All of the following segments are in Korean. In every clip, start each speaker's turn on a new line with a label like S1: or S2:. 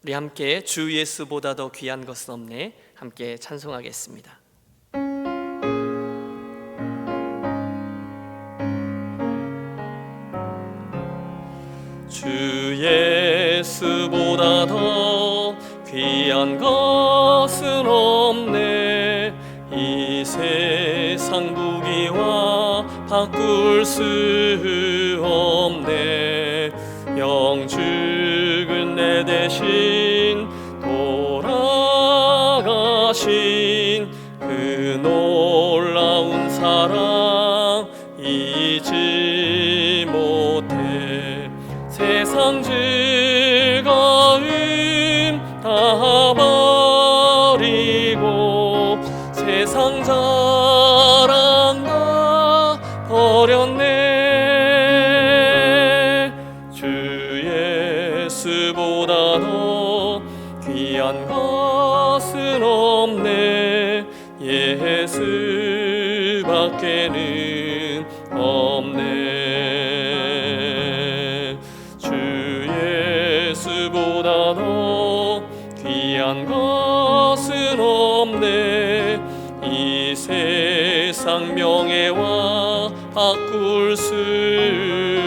S1: 우리 함께 주 예수보다 더 귀한 것은 없네 함께 찬송하겠습니다. 주 예수보다 더 귀한 것은 없네. 이 세상 부귀와 바꿀 수 없네. 영죽은 내 대신 돌아가신 그 놀라운 사랑 잊지 못해. 세상 즐거움 다 버리고 세상 자랑 다 버렸네. 주 예수보다 더 귀한 것은 없네. 예수밖에는 없네. 주 예수보다 더 귀한 것은 없네. 이 세상 명예와 바꿀 수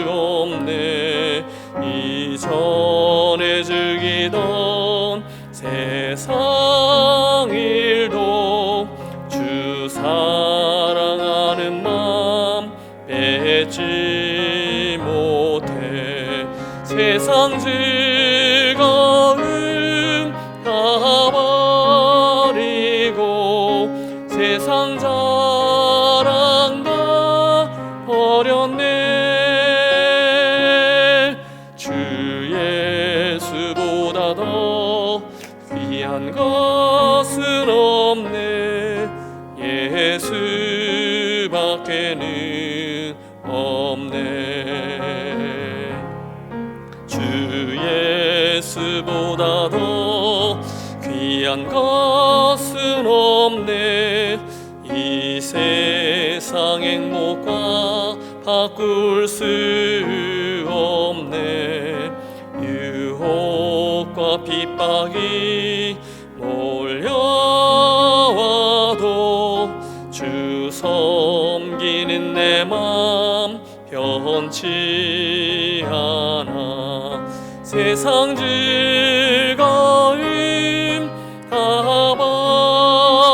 S1: 없네. 이전에 즐기던 세상 일도 주 사랑하는 마음 뺏지 못해. 세상 즐거움 다 버리고 세상 자랑 다 버렸네. 주 예수보다 더 귀한 것은 없네. 예수밖에는 없네. 주 예수보다 더 귀한 것은 없네. 이 세상 행복과 바꿀 수 없네. 유혹과 핍박이 몰려와도 주 섬기는 내 맘 변치 않아. 세상 즐거움 다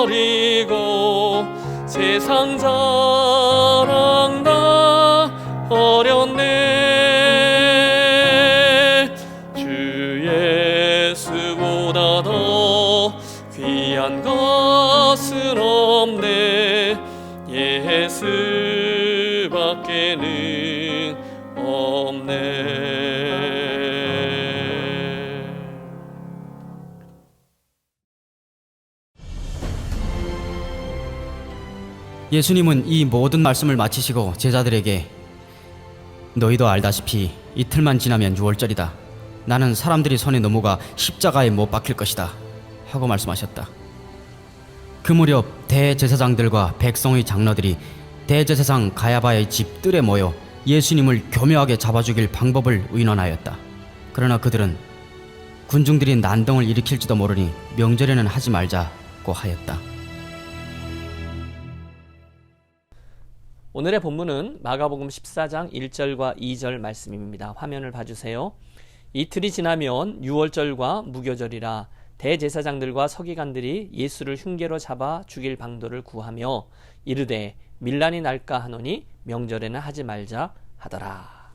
S1: 버리고 세상 자랑 다 버렸네. 주 예수보다 더 귀한 것은 없네. 예수밖에는 없네.
S2: 예수님은 이 모든 말씀을 마치시고 제자들에게 너희도 알다시피 이틀만 지나면 유월절이다. 나는 사람들이 손에 넘어가 십자가에 못 박힐 것이다 하고 말씀하셨다. 그 무렵 대제사장들과 백성의 장로들이 대제사장 가야바의 집 뜰에 모여 예수님을 교묘하게 잡아 죽일 방법을 의논하였다. 그러나 그들은 군중들이 난동을 일으킬지도 모르니 명절에는 하지 말자고 하였다.
S1: 오늘의 본문은 마가복음 14장 1절과 2절 말씀입니다. 화면을 봐주세요. 이틀이 지나면 유월절과 무교절이라 대제사장들과 서기관들이 예수를 흉계로 잡아 죽일 방도를 구하며 이르되 밀란이 날까 하노니 명절에는 하지 말자 하더라.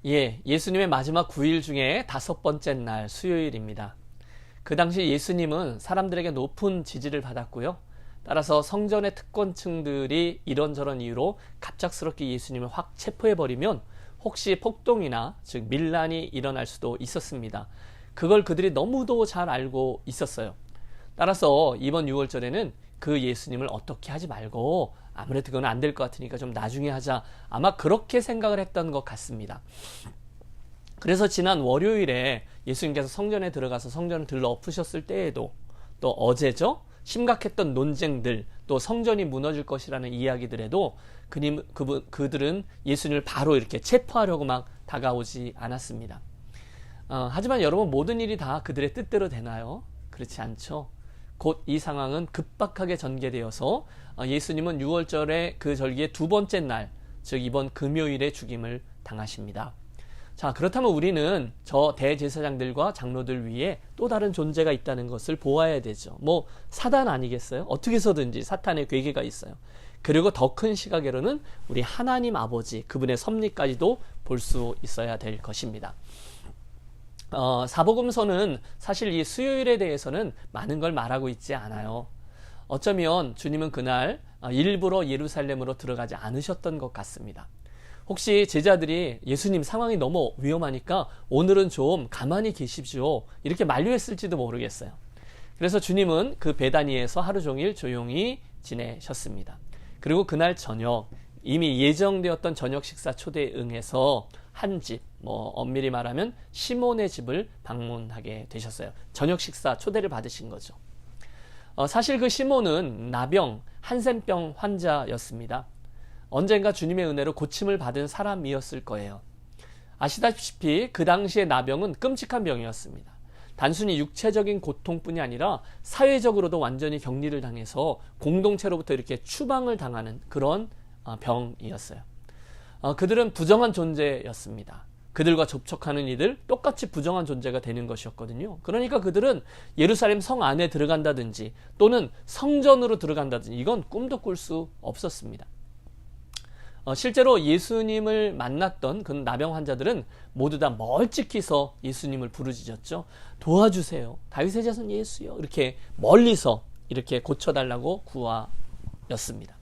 S1: 예수님의 마지막 9일 중에 5번째 날 수요일입니다. 그 당시 예수님은 사람들에게 높은 지지를 받았고요. 따라서 성전의 특권층들이 이런저런 이유로 갑작스럽게 예수님을 확 체포해버리면 혹시 폭동이나 즉 밀란이 일어날 수도 있었습니다. 그걸 그들이 너무도 잘 알고 있었어요. 따라서 이번 6월절에는 그 예수님을 어떻게 하지 말고 아무래도 그건 안 될 것 같으니까 좀 나중에 하자, 아마 그렇게 생각을 했던 것 같습니다. 그래서 지난 월요일에 예수님께서 성전에 들어가서 성전을 들러 엎으셨을 때에도, 또 어제죠, 심각했던 논쟁들, 또 성전이 무너질 것이라는 이야기들에도 그들은 예수님을 바로 이렇게 체포하려고 막 다가오지 않았습니다. 하지만 여러분, 모든 일이 다 그들의 뜻대로 되나요? 그렇지 않죠. 곧 이 상황은 급박하게 전개되어서 예수님은 6월절의 그 절기의 두 번째 날, 즉 이번 금요일에 죽임을 당하십니다. 자, 그렇다면 우리는 저 대제사장들과 장로들 위에 또 다른 존재가 있다는 것을 보아야 되죠. 뭐 사단 아니겠어요? 어떻게 해서든지 사탄의 괴계가 있어요. 그리고 더 큰 시각으로는 우리 하나님 아버지, 그분의 섭리까지도 볼 수 있어야 될 것입니다. 사복음서는 사실 이 수요일에 대해서는 많은 걸 말하고 있지 않아요. 어쩌면 주님은 그날 일부러 예루살렘으로 들어가지 않으셨던 것 같습니다. 혹시 제자들이 예수님, 상황이 너무 위험하니까 오늘은 좀 가만히 계십시오, 이렇게 만류했을지도 모르겠어요. 그래서 주님은 그 베다니에서 하루 종일 조용히 지내셨습니다. 그리고 그날 저녁, 이미 예정되었던 저녁 식사 초대에 응해서 한 집, 엄밀히 말하면 시몬의 집을 방문하게 되셨어요. 저녁 식사 초대를 받으신 거죠. 사실 그 시몬은 나병, 한센병 환자였습니다. 언젠가 주님의 은혜로 고침을 받은 사람이었을 거예요. 아시다시피 그 당시의 나병은 끔찍한 병이었습니다. 단순히 육체적인 고통뿐이 아니라 사회적으로도 완전히 격리를 당해서 공동체로부터 이렇게 추방을 당하는 그런 병이었어요. 그들은 부정한 존재였습니다. 그들과 접촉하는 이들 똑같이 부정한 존재가 되는 것이었거든요. 그러니까 그들은 예루살렘 성 안에 들어간다든지 또는 성전으로 들어간다든지 이건 꿈도 꿀 수 없었습니다. 실제로 예수님을 만났던 그 나병 환자들은 모두 다 멀찍이서 예수님을 부르짖었죠. 도와주세요, 다윗의 자손 예수요, 이렇게 멀리서 이렇게 고쳐달라고 구하였습니다.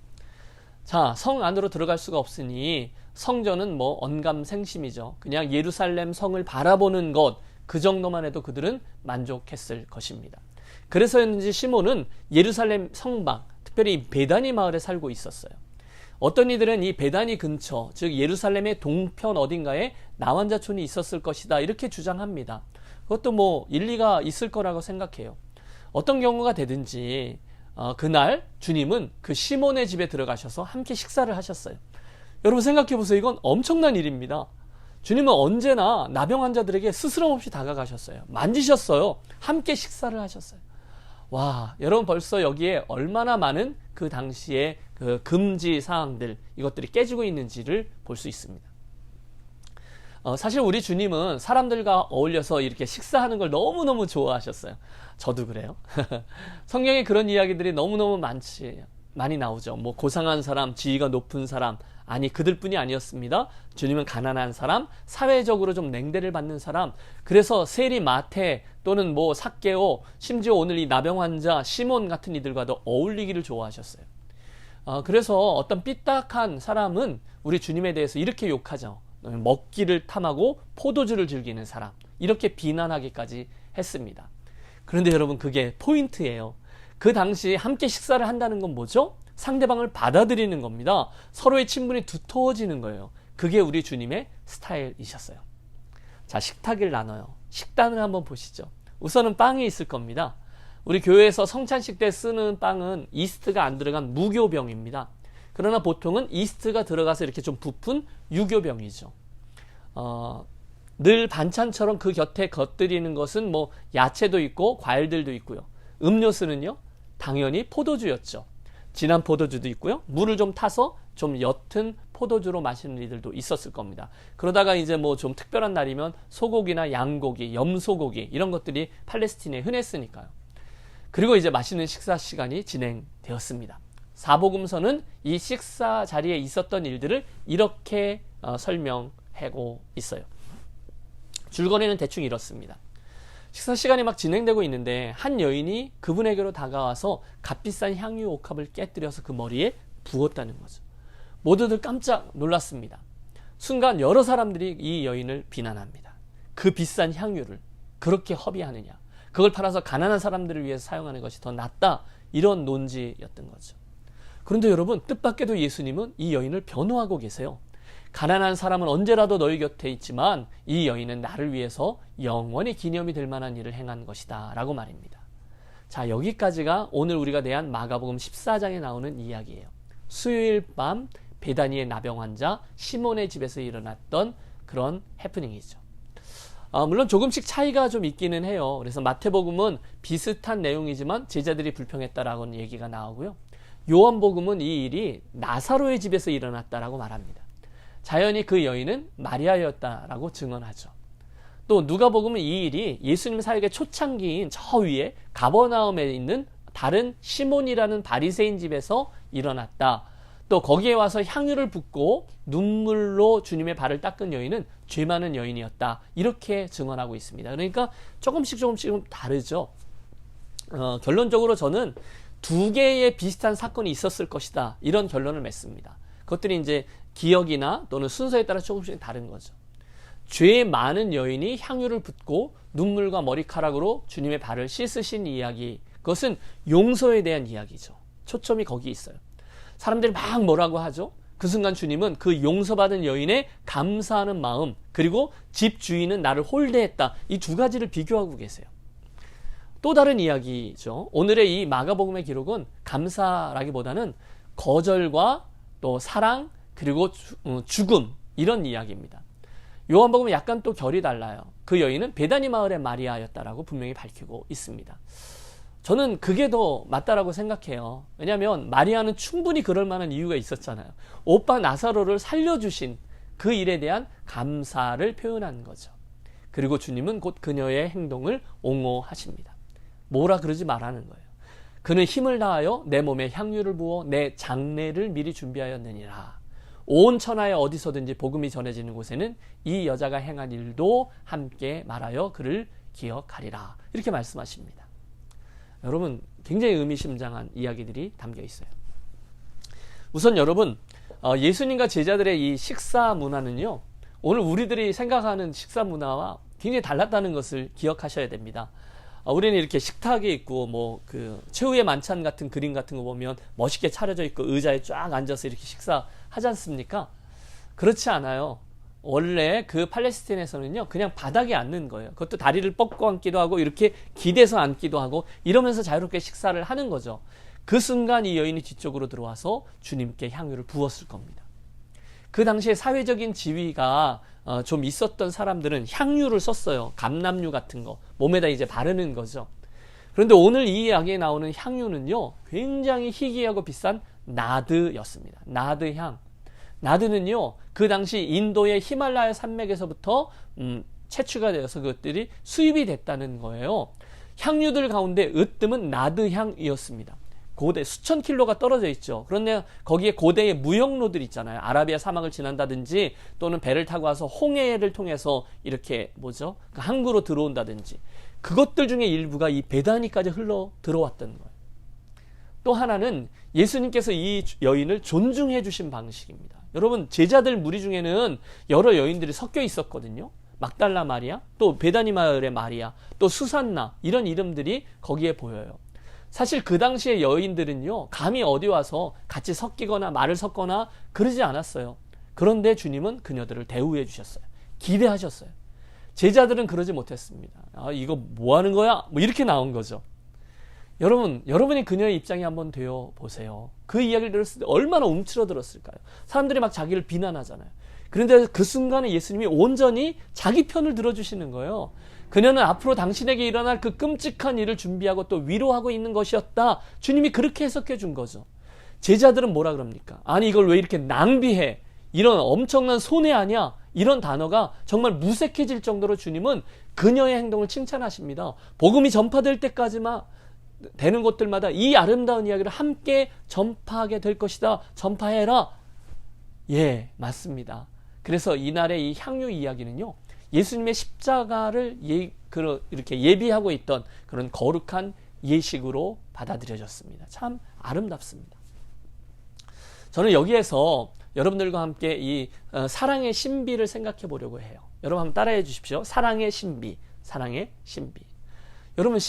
S1: 자, 성 안으로 들어갈 수가 없으니 성전은 언감생심이죠. 그냥 예루살렘 성을 바라보는 것, 그 정도만 해도 그들은 만족했을 것입니다. 그래서였는지 시몬은 예루살렘 성방, 특별히 베다니 마을에 살고 있었어요. 어떤 이들은 이 베다니 근처, 즉 예루살렘의 동편 어딘가에 나환자촌이 있었을 것이다, 이렇게 주장합니다. 그것도 일리가 있을 거라고 생각해요. 어떤 경우가 되든지 그날 주님은 그 시몬의 집에 들어가셔서 함께 식사를 하셨어요. 여러분 생각해 보세요. 이건 엄청난 일입니다. 주님은 언제나 나병 환자들에게 스스럼 없이 다가가셨어요. 만지셨어요. 함께 식사를 하셨어요. 와, 여러분 벌써 여기에 얼마나 많은 그 당시의 그 금지 사항들, 이것들이 깨지고 있는지를 볼 수 있습니다. 사실 우리 주님은 사람들과 어울려서 이렇게 식사하는 걸 너무너무 좋아하셨어요. 저도 그래요. 성경에 그런 이야기들이 너무너무 많이 나오죠. 고상한 사람, 지위가 높은 사람, 아니 그들뿐이 아니었습니다. 주님은 가난한 사람, 사회적으로 좀 냉대를 받는 사람, 그래서 세리 마태 또는 삭개오, 심지어 오늘 이 나병 환자 시몬 같은 이들과도 어울리기를 좋아하셨어요. 그래서 어떤 삐딱한 사람은 우리 주님에 대해서 이렇게 욕하죠. 먹기를 탐하고 포도주를 즐기는 사람, 이렇게 비난하기까지 했습니다. 그런데 여러분, 그게 포인트예요. 그 당시 함께 식사를 한다는 건 뭐죠? 상대방을 받아들이는 겁니다. 서로의 친분이 두터워지는 거예요. 그게 우리 주님의 스타일이셨어요. 자, 식탁을 나눠요. 식단을 한번 보시죠. 우선은 빵이 있을 겁니다. 우리 교회에서 성찬식 때 쓰는 빵은 이스트가 안 들어간 무교병입니다. 그러나 보통은 이스트가 들어가서 이렇게 좀 부푼 유교병이죠. 늘 반찬처럼 그 곁에 곁들이는 것은 야채도 있고 과일들도 있고요. 음료수는요, 당연히 포도주였죠. 진한 포도주도 있고요. 물을 좀 타서 좀 옅은 포도주로 마시는 이들도 있었을 겁니다. 그러다가 이제 좀 특별한 날이면 소고기나 양고기, 염소고기 이런 것들이 팔레스틴에 흔했으니까요. 그리고 이제 맛있는 식사 시간이 진행되었습니다. 사복음서는 이 식사 자리에 있었던 일들을 이렇게 설명하고 있어요. 줄거리는 대충 이렇습니다. 식사 시간이 막 진행되고 있는데 한 여인이 그분에게로 다가와서 값비싼 향유 옥합을 깨뜨려서 그 머리에 부었다는 거죠. 모두들 깜짝 놀랐습니다. 순간 여러 사람들이 이 여인을 비난합니다. 그 비싼 향유를 그렇게 허비하느냐, 그걸 팔아서 가난한 사람들을 위해서 사용하는 것이 더 낫다, 이런 논지였던 거죠. 그런데 여러분, 뜻밖에도 예수님은 이 여인을 변호하고 계세요. 가난한 사람은 언제라도 너희 곁에 있지만 이 여인은 나를 위해서 영원히 기념이 될 만한 일을 행한 것이다 라고 말입니다. 자, 여기까지가 오늘 우리가 대한 마가복음 14장에 나오는 이야기예요. 수요일 밤 베다니의 나병 환자 시몬의 집에서 일어났던 그런 해프닝이죠. 물론 조금씩 차이가 좀 있기는 해요. 그래서 마태복음은 비슷한 내용이지만 제자들이 불평했다라고는 얘기가 나오고요. 요한복음은 이 일이 나사로의 집에서 일어났다라고 말합니다. 자연히 그 여인은 마리아였다라고 증언하죠. 또 누가복음은 이 일이 예수님 사역의 초창기인 저 위에 가버나움에 있는 다른 시몬이라는 바리새인 집에서 일어났다. 또 거기에 와서 향유를 붓고 눈물로 주님의 발을 닦은 여인은 죄 많은 여인이었다. 이렇게 증언하고 있습니다. 그러니까 조금씩 좀 다르죠. 결론적으로 저는 두 개의 비슷한 사건이 있었을 것이다. 이런 결론을 맺습니다. 그것들이 이제 기억이나 또는 순서에 따라 조금씩 다른 거죠. 죄 많은 여인이 향유를 붓고 눈물과 머리카락으로 주님의 발을 씻으신 이야기, 그것은 용서에 대한 이야기죠. 초점이 거기 있어요. 사람들이 막 뭐라고 하죠? 그 순간 주님은 그 용서받은 여인의 감사하는 마음, 그리고 집 주인은 나를 홀대했다, 이 두 가지를 비교하고 계세요. 또 다른 이야기죠. 오늘의 이 마가복음의 기록은 감사라기보다는 거절과 또 사랑, 그리고 죽음, 이런 이야기입니다. 요한복음은 약간 또 결이 달라요. 그 여인은 베다니 마을의 마리아였다라고 분명히 밝히고 있습니다. 저는 그게 더 맞다라고 생각해요. 왜냐하면 마리아는 충분히 그럴 만한 이유가 있었잖아요. 오빠 나사로를 살려주신 그 일에 대한 감사를 표현한 거죠. 그리고 주님은 곧 그녀의 행동을 옹호하십니다. 뭐라 그러지 말라는 거예요. 그는 힘을 다하여 내 몸에 향유를 부어 내 장례를 미리 준비하였느니라. 온 천하에 어디서든지 복음이 전해지는 곳에는 이 여자가 행한 일도 함께 말하여 그를 기억하리라. 이렇게 말씀하십니다. 여러분, 굉장히 의미심장한 이야기들이 담겨 있어요. 우선 여러분, 예수님과 제자들의 이 식사 문화는요, 오늘 우리들이 생각하는 식사 문화와 굉장히 달랐다는 것을 기억하셔야 됩니다. 우리는 이렇게 식탁에 있고 최후의 만찬 같은 그림 같은 거 보면 멋있게 차려져 있고 의자에 쫙 앉아서 이렇게 식사하지 않습니까? 그렇지 않아요. 원래 그 팔레스타인에서는요, 그냥 바닥에 앉는 거예요. 그것도 다리를 뻗고 앉기도 하고 이렇게 기대서 앉기도 하고 이러면서 자유롭게 식사를 하는 거죠. 그 순간 이 여인이 뒤쪽으로 들어와서 주님께 향유를 부었을 겁니다. 그 당시에 사회적인 지위가 좀 있었던 사람들은 향유를 썼어요. 감람유 같은 거 몸에다 이제 바르는 거죠. 그런데 오늘 이 이야기에 나오는 향유는요, 굉장히 희귀하고 비싼 나드였습니다. 나드향. 나드는요, 그 당시 인도의 히말라야 산맥에서부터 채취가 되어서 그것들이 수입이 됐다는 거예요. 향유들 가운데 으뜸은 나드향이었습니다. 고대 수천 킬로가 떨어져 있죠. 그런데 거기에 고대의 무역로들 있잖아요. 아라비아 사막을 지난다든지 또는 배를 타고 와서 홍해를 통해서 이렇게 그 항구로 들어온다든지, 그것들 중에 일부가 이 베다니까지 흘러 들어왔던 거예요. 또 하나는 예수님께서 이 여인을 존중해 주신 방식입니다. 여러분, 제자들 무리 중에는 여러 여인들이 섞여 있었거든요. 막달라 마리아, 또 베다니 마을의 마리아, 또 수산나, 이런 이름들이 거기에 보여요. 사실 그 당시의 여인들은요, 감히 어디 와서 같이 섞이거나 말을 섞거나 그러지 않았어요. 그런데 주님은 그녀들을 대우해 주셨어요. 기대하셨어요. 제자들은 그러지 못했습니다. 이거 뭐 하는 거야? 이렇게 나온 거죠. 여러분이 그녀의 입장에 한번 되어 보세요. 그 이야기를 들었을 때 얼마나 움츠러들었을까요? 사람들이 막 자기를 비난하잖아요. 그런데 그 순간에 예수님이 온전히 자기 편을 들어주시는 거예요. 그녀는 앞으로 당신에게 일어날 그 끔찍한 일을 준비하고 또 위로하고 있는 것이었다. 주님이 그렇게 해석해 준 거죠. 제자들은 뭐라 그럽니까? 아니, 이걸 왜 이렇게 낭비해? 이런 엄청난 손해 아니야? 이런 단어가 정말 무색해질 정도로 주님은 그녀의 행동을 칭찬하십니다. 복음이 전파될 때까지만 되는 곳들마다 이 아름다운 이야기를 함께 전파하게 될 것이다. 전파해라. 예, 맞습니다. 그래서 이날의 이 향유 이야기는요, 예수님의 십자가를 이렇게 예비하고 있던 그런 거룩한 예식으로 받아들여졌습니다. 참 아름답습니다. 저는 여기에서 여러분들과 함께 이 사랑의 신비를 생각해 보려고 해요. 여러분 한번 따라해 주십시오. 사랑의 신비, 사랑의 신비. 여러분,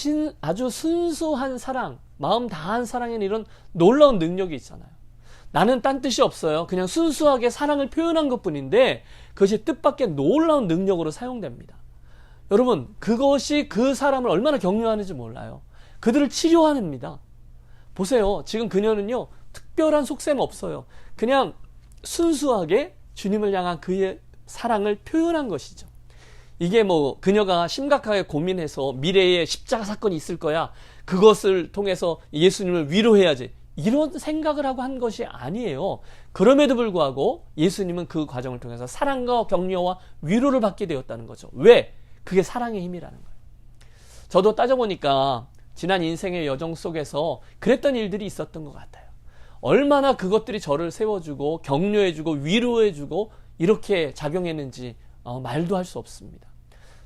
S1: 아주 순수한 사랑, 마음 다한 사랑에는 이런 놀라운 능력이 있잖아요. 나는 딴 뜻이 없어요. 그냥 순수하게 사랑을 표현한 것뿐인데 그것이 뜻밖의 놀라운 능력으로 사용됩니다. 여러분, 그것이 그 사람을 얼마나 격려하는지 몰라요. 그들을 치료합니다. 보세요. 지금 그녀는요, 특별한 속셈 없어요. 그냥 순수하게 주님을 향한 그의 사랑을 표현한 것이죠. 이게 뭐 그녀가 심각하게 고민해서 미래에 십자가 사건이 있을 거야, 그것을 통해서 예수님을 위로해야지, 이런 생각을 하고 한 것이 아니에요. 그럼에도 불구하고 예수님은 그 과정을 통해서 사랑과 격려와 위로를 받게 되었다는 거죠. 왜? 그게 사랑의 힘이라는 거예요. 저도 따져보니까 지난 인생의 여정 속에서 그랬던 일들이 있었던 것 같아요. 얼마나 그것들이 저를 세워주고 격려해주고 위로해주고 이렇게 작용했는지 말도 할 수 없습니다.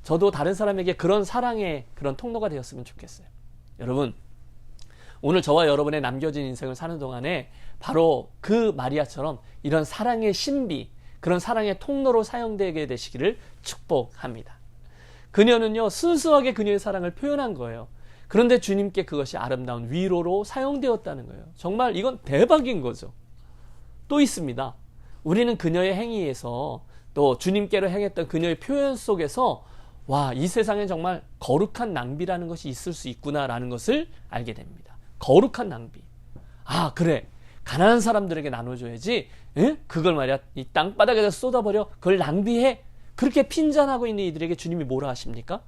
S1: 저도 다른 사람에게 그런 사랑의 그런 통로가 되었으면 좋겠어요. 여러분, 오늘 저와 여러분의 남겨진 인생을 사는 동안에 바로 그 마리아처럼 이런 사랑의 신비, 그런 사랑의 통로로 사용되게 되시기를 축복합니다. 그녀는요, 순수하게 그녀의 사랑을 표현한 거예요. 그런데 주님께 그것이 아름다운 위로로 사용되었다는 거예요. 정말 이건 대박인 거죠. 또 있습니다. 우리는 그녀의 행위에서 또 주님께로 행했던 그녀의 표현 속에서 와, 이 세상에 정말 거룩한 낭비라는 것이 있을 수 있구나라는 것을 알게 됩니다. 거룩한 낭비. 아, 그래. 가난한 사람들에게 나눠줘야지. 응? 그걸 말이야, 이 땅바닥에다 쏟아버려. 그걸 낭비해. 그렇게 핀잔하고 있는 이들에게 주님이 뭐라 하십니까?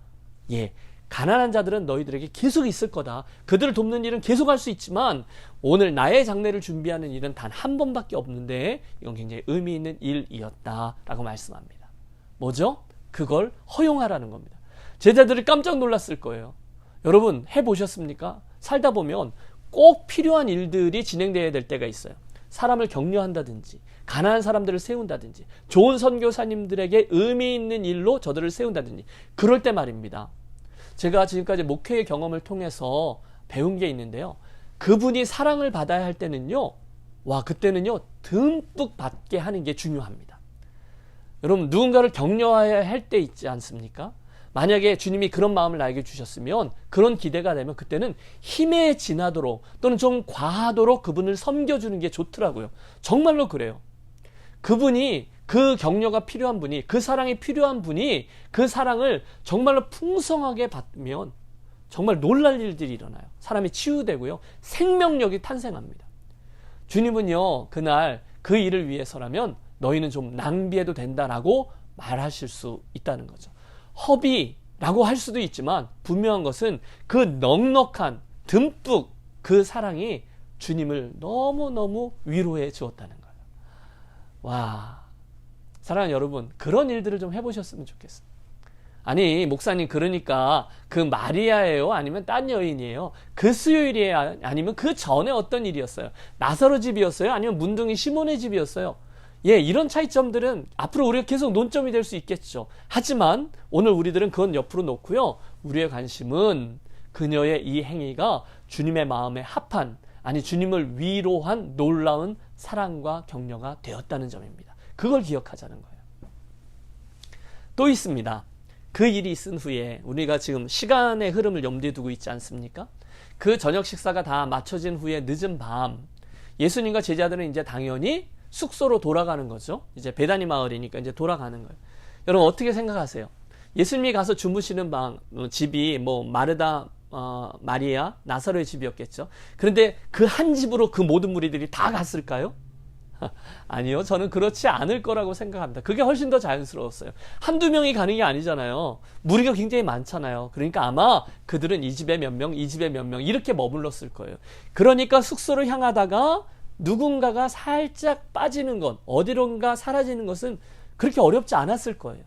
S1: 예, 가난한 자들은 너희들에게 계속 있을 거다. 그들을 돕는 일은 계속 할 수 있지만 오늘 나의 장례를 준비하는 일은 단 한 번밖에 없는데 이건 굉장히 의미 있는 일이었다라고 말씀합니다. 뭐죠? 그걸 허용하라는 겁니다. 제자들이 깜짝 놀랐을 거예요. 여러분, 해보셨습니까? 살다 보면 꼭 필요한 일들이 진행되어야 될 때가 있어요. 사람을 격려한다든지, 가난한 사람들을 세운다든지, 좋은 선교사님들에게 의미 있는 일로 저들을 세운다든지, 그럴 때 말입니다. 제가 지금까지 목회의 경험을 통해서 배운 게 있는데요. 그분이 사랑을 받아야 할 때는요, 그때는요, 듬뿍 받게 하는 게 중요합니다. 여러분, 누군가를 격려해야 할 때 있지 않습니까? 만약에 주님이 그런 마음을 나에게 주셨으면, 그런 기대가 되면 그때는 힘에 지나도록 또는 좀 과하도록 그분을 섬겨주는 게 좋더라고요. 정말로 그래요. 그분이, 그 격려가 필요한 분이, 그 사랑이 필요한 분이 그 사랑을 정말로 풍성하게 받으면 정말 놀랄 일들이 일어나요. 사람이 치유되고요, 생명력이 탄생합니다. 주님은요, 그날 그 일을 위해서라면 너희는 좀 낭비해도 된다라고 말하실 수 있다는 거죠. 허비라고 할 수도 있지만 분명한 것은 그 넉넉한 듬뿍 그 사랑이 주님을 너무너무 위로해 주었다는 거예요. 와, 사랑하는 여러분, 그런 일들을 좀 해보셨으면 좋겠어요. 아니, 목사님, 그러니까 그 마리아예요? 아니면 딴 여인이에요? 그 수요일이에요? 아니면 그 전에 어떤 일이었어요? 나사로 집이었어요? 아니면 문둥이 시몬의 집이었어요? 예, 이런 차이점들은 앞으로 우리가 계속 논점이 될 수 있겠죠. 하지만 오늘 우리들은 그건 옆으로 놓고요, 우리의 관심은 그녀의 이 행위가 주님의 마음에 합한, 아니 주님을 위로한 놀라운 사랑과 격려가 되었다는 점입니다. 그걸 기억하자는 거예요. 또 있습니다. 그 일이 있은 후에 우리가 지금 시간의 흐름을 염두에 두고 있지 않습니까? 그 저녁 식사가 다 마쳐진 후에 늦은 밤, 예수님과 제자들은 이제 당연히 숙소로 돌아가는 거죠. 이제 베다니 마을이니까 이제 돌아가는 거예요. 여러분, 어떻게 생각하세요? 예수님이 가서 주무시는 방, 집이 뭐 마르다, 마리아, 나사로의 집이었겠죠. 그런데 그 한 집으로 그 모든 무리들이 다 갔을까요? 아니요, 저는 그렇지 않을 거라고 생각합니다. 그게 훨씬 더 자연스러웠어요. 한두 명이 가는 게 아니잖아요. 무리가 굉장히 많잖아요. 그러니까 아마 그들은 이 집에 몇 명, 이 집에 몇 명 이렇게 머물렀을 거예요. 그러니까 숙소로 향하다가 누군가가 살짝 빠지는 것, 어디론가 사라지는 것은 그렇게 어렵지 않았을 거예요.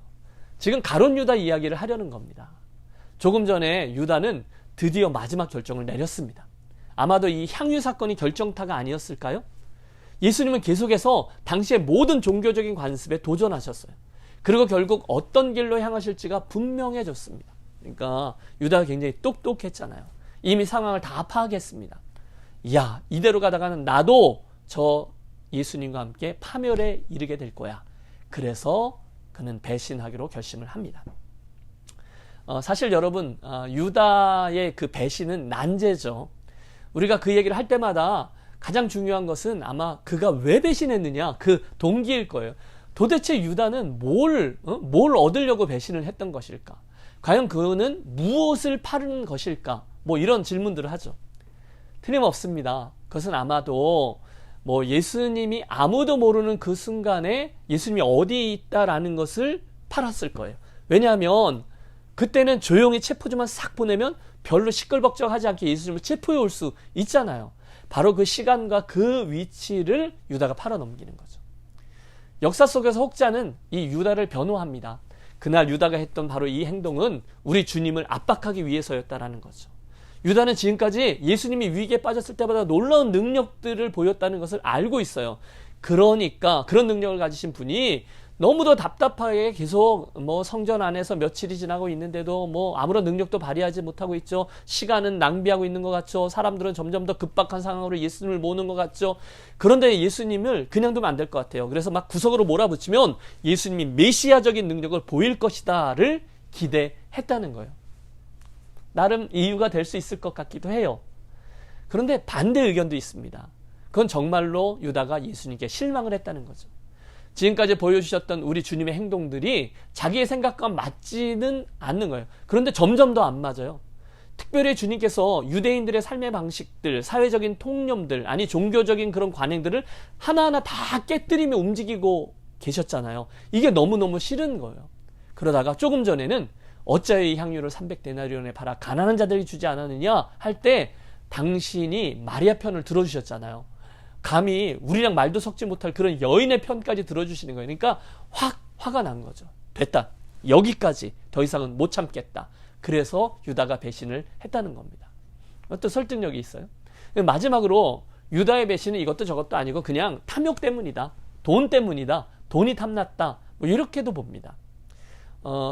S1: 지금 가룟 유다 이야기를 하려는 겁니다. 조금 전에 유다는 드디어 마지막 결정을 내렸습니다. 아마도 이 향유 사건이 결정타가 아니었을까요? 예수님은 계속해서 당시의 모든 종교적인 관습에 도전하셨어요. 그리고 결국 어떤 길로 향하실지가 분명해졌습니다. 그러니까 유다가 굉장히 똑똑했잖아요. 이미 상황을 다 파악했습니다. 야, 이대로 가다가는 나도 저 예수님과 함께 파멸에 이르게 될 거야. 그래서 그는 배신하기로 결심을 합니다. 사실 여러분, 유다의 그 배신은 난제죠. 우리가 그 얘기를 할 때마다 가장 중요한 것은 아마 그가 왜 배신했느냐, 그 동기일 거예요. 도대체 유다는 뭘 얻으려고 배신을 했던 것일까? 과연 그는 무엇을 파는 것일까? 뭐 이런 질문들을 하죠. 틀림없습니다. 그것은 아마도 뭐 예수님이 아무도 모르는 그 순간에 예수님이 어디에 있다라는 것을 팔았을 거예요. 왜냐하면 그때는 조용히 체포주만 싹 보내면 별로 시끌벅적하지 않게 예수님을 체포해 올 수 있잖아요. 바로 그 시간과 그 위치를 유다가 팔아넘기는 거죠. 역사 속에서 혹자는 이 유다를 변호합니다. 그날 유다가 했던 바로 이 행동은 우리 주님을 압박하기 위해서였다라는 거죠. 유다는 지금까지 예수님이 위기에 빠졌을 때마다 놀라운 능력들을 보였다는 것을 알고 있어요. 그러니까 그런 능력을 가지신 분이 너무도 답답하게 계속 뭐 성전 안에서 며칠이 지나고 있는데도 뭐 아무런 능력도 발휘하지 못하고 있죠. 시간은 낭비하고 있는 것 같죠. 사람들은 점점 더 급박한 상황으로 예수님을 모으는 것 같죠. 그런데 예수님을 그냥 두면 안 될 것 같아요. 그래서 막 구석으로 몰아붙이면 예수님이 메시아적인 능력을 보일 것이다를 기대했다는 거예요. 나름 이유가 될 수 있을 것 같기도 해요. 그런데 반대 의견도 있습니다. 그건 정말로 유다가 예수님께 실망을 했다는 거죠. 지금까지 보여주셨던 우리 주님의 행동들이 자기의 생각과 맞지는 않는 거예요. 그런데 점점 더 안 맞아요. 특별히 주님께서 유대인들의 삶의 방식들, 사회적인 통념들, 아니 종교적인 그런 관행들을 하나하나 다 깨뜨리며 움직이고 계셨잖아요. 이게 너무너무 싫은 거예요. 그러다가 조금 전에는 어찌하여 이 향유를 300데나리온에 팔아 가난한 자들이 주지 않았느냐 할 때 당신이 마리아 편을 들어주셨잖아요. 감히 우리랑 말도 섞지 못할 그런 여인의 편까지 들어주시는 거예요. 그러니까 화가 난 거죠. 됐다. 여기까지 더 이상은 못 참겠다. 그래서 유다가 배신을 했다는 겁니다. 또 설득력이 있어요. 마지막으로 유다의 배신은 이것도 저것도 아니고 그냥 탐욕 때문이다. 돈 때문이다. 돈이 탐났다. 뭐 이렇게도 봅니다.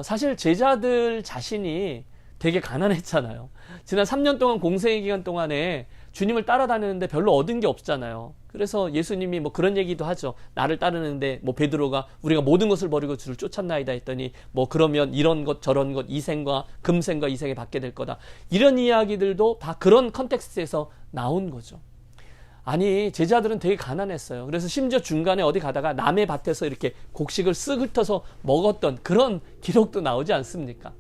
S1: 사실 제자들 자신이 되게 가난했잖아요. 지난 3년 동안 공생의 기간 동안에 주님을 따라다니는데 별로 얻은 게 없잖아요. 그래서 예수님이 뭐 그런 얘기도 하죠. 나를 따르는데 뭐 베드로가 우리가 모든 것을 버리고 주를 쫓았나이다 했더니 뭐 그러면 이런 것 저런 것 이생과 금생과 이생에 받게 될 거다. 이런 이야기들도 다 그런 컨텍스트에서 나온 거죠. 아니 제자들은 되게 가난했어요. 그래서 심지어 중간에 어디 가다가 남의 밭에서 이렇게 곡식을 쓱 훑어서 먹었던 그런 기록도 나오지 않습니까?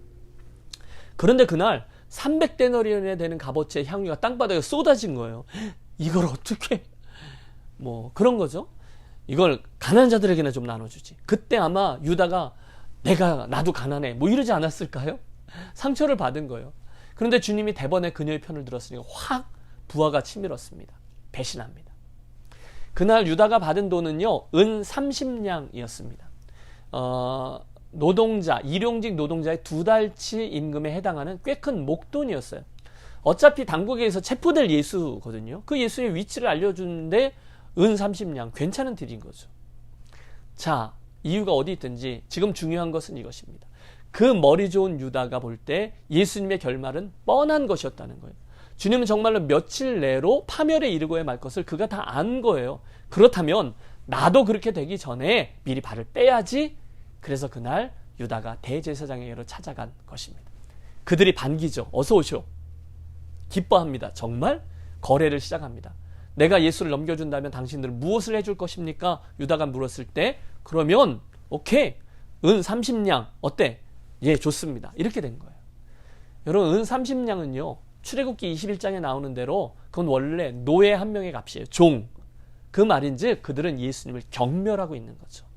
S1: 그런데 그날 300데나리온에 되는 값어치의 향유가 땅바닥에 쏟아진 거예요. 이걸 어떻게 뭐 그런 거죠. 이걸 가난한 자들에게나 좀 나눠주지. 그때 아마 유다가 나도 가난해 뭐 이러지 않았을까요? 상처를 받은 거예요. 그런데 주님이 대번에 그녀의 편을 들었으니까 확 부하가 치밀었습니다. 배신합니다. 그날 유다가 받은 돈은요 은 30냥이었습니다. 노동자, 일용직 노동자의 2달치 임금에 해당하는 꽤 큰 목돈이었어요. 어차피 당국에서 체포될 예수거든요. 그 예수의 위치를 알려주는데 은 30냥 괜찮은 딜인 거죠. 자, 이유가 어디 있든지 지금 중요한 것은 이것입니다. 그 머리 좋은 유다가 볼 때 예수님의 결말은 뻔한 것이었다는 거예요. 주님은 정말로 며칠 내로 파멸에 이르고야 말 것을 그가 다 안 거예요. 그렇다면 나도 그렇게 되기 전에 미리 발을 빼야지. 그래서 그날 유다가 대제사장에게로 찾아간 것입니다. 그들이 반기죠. 어서 오쇼. 기뻐합니다. 정말? 거래를 시작합니다. 내가 예수를 넘겨준다면 당신들은 무엇을 해줄 것입니까? 유다가 물었을 때 그러면 오케이. 은 30냥 어때? 예, 좋습니다. 이렇게 된 거예요. 여러분 은 30냥은요. 출애굽기 21장에 나오는 대로 그건 원래 노예 한 명의 값이에요. 종. 그 말인즉 그들은 예수님을 경멸하고 있는 거죠.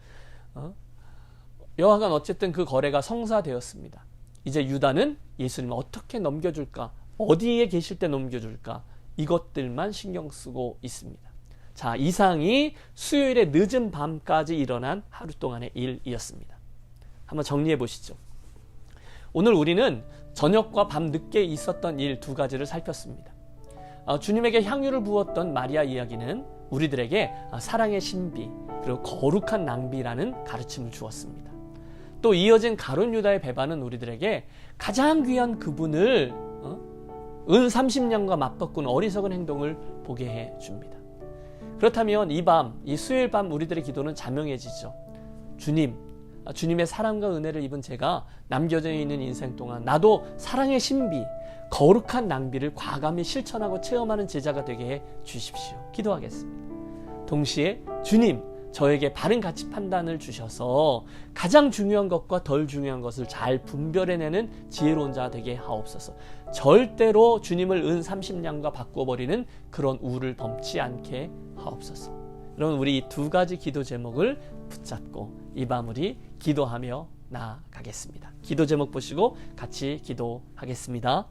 S1: 여하간 어쨌든 그 거래가 성사되었습니다. 이제 유다는 예수님을 어떻게 넘겨줄까? 어디에 계실 때 넘겨줄까? 이것들만 신경 쓰고 있습니다. 자, 이상이 수요일의 늦은 밤까지 일어난 하루 동안의 일이었습니다. 한번 정리해 보시죠. 오늘 우리는 저녁과 밤 늦게 있었던 일 2가지를 살폈습니다. 주님에게 향유를 부었던 마리아 이야기는 우리들에게 사랑의 신비 그리고 거룩한 낭비라는 가르침을 주었습니다. 또 이어진 가룟 유다의 배반은 우리들에게 가장 귀한 그분을 은 30냥과 맞바꾸는 어리석은 행동을 보게 해줍니다. 그렇다면 이 수요일 밤 우리들의 기도는 자명해지죠. 주님의 사랑과 은혜를 입은 제가 남겨져 있는 인생 동안 나도 사랑의 신비, 거룩한 낭비를 과감히 실천하고 체험하는 제자가 되게 해 주십시오. 기도하겠습니다. 동시에 주님, 저에게 바른 가치 판단을 주셔서 가장 중요한 것과 덜 중요한 것을 잘 분별해내는 지혜로운 자 되게 하옵소서. 절대로 주님을 은 30냥과 바꿔버리는 그런 우를 범치 않게 하옵소서. 여러분 우리 이 두 가지 기도 제목을 붙잡고 이 밤 우리 기도하며 나아가겠습니다. 기도 제목 보시고 같이 기도하겠습니다.